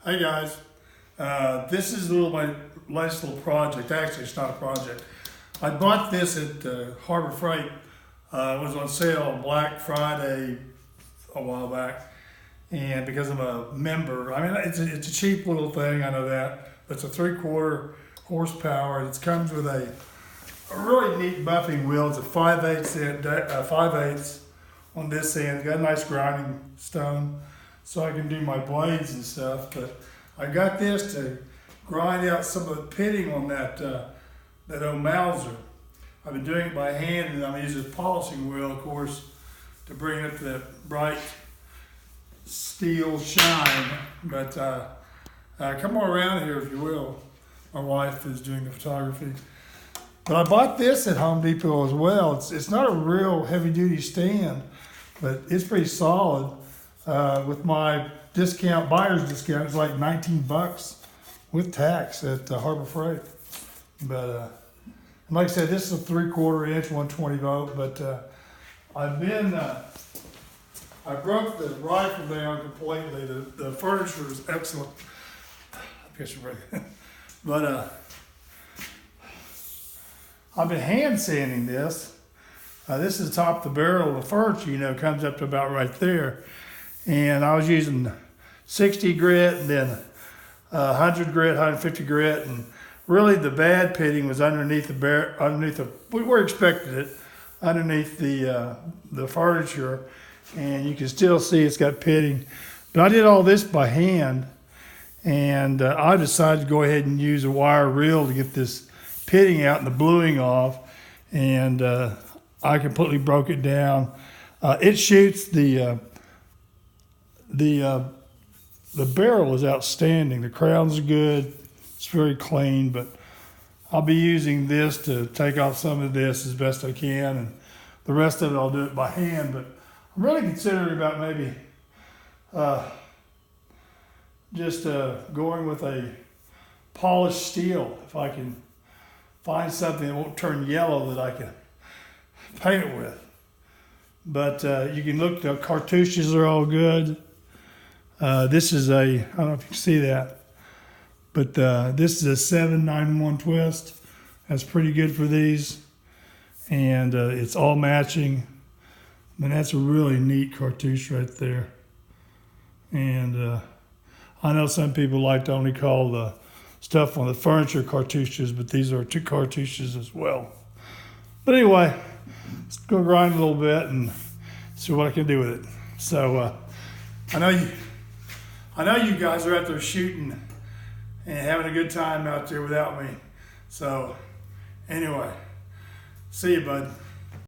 Hey guys, this is my last little project. Actually, it's not a project. I bought this at Harbor Freight. It was on sale on Black Friday a while back, and because I'm a member, I mean it's a cheap little thing. I know that. It's a 3/4 horsepower. It comes with a really neat buffing wheel. It's a 5/8 on this end. It's got a nice grinding stone, so I can do my blades and stuff. But I got this to grind out some of the pitting on that old Mauser. I've been doing it by hand, and I'm using a polishing wheel, of course, to bring up the bright steel shine. But come on around here if you will. My wife is doing the photography. But I bought this at Home Depot as well. It's not a real heavy duty stand, but it's pretty solid. With my buyer's discount, it's like $19 with tax at Harbor Freight. But like I said, this is a 3/4 inch, 120 volt. But I broke the rifle down completely. The furniture is excellent. I guess you're right. But I've been hand sanding this. This is the top of the barrel of the furniture, comes up to about right there. And I was using 60 grit and then 100 grit, 150 grit. And really the bad pitting was underneath we were expecting it, underneath the furniture. And you can still see it's got pitting. But I did all this by hand. And I decided to go ahead and use a wire reel to get this pitting out and the bluing off. And I completely broke it down. It shoots the barrel is outstanding. The crown's good. It's very clean, but I'll be using this to take off some of this as best I can, and the rest of it I'll do it by hand. But I'm really considering about maybe just going with a polished steel if I can find something that won't turn yellow that I can paint it with. But you can look, the cartouches are all good. This is I don't know if you can see that, but this is a 791 twist. That's pretty good for these. And it's all matching. And that's a really neat cartouche right there. And I know some people like to only call the stuff on the furniture cartouches, but these are 2 cartouches as well. But anyway, let's go grind a little bit and see what I can do with it. So I know you guys are out there shooting and having a good time out there without me. So anyway, see you, bud.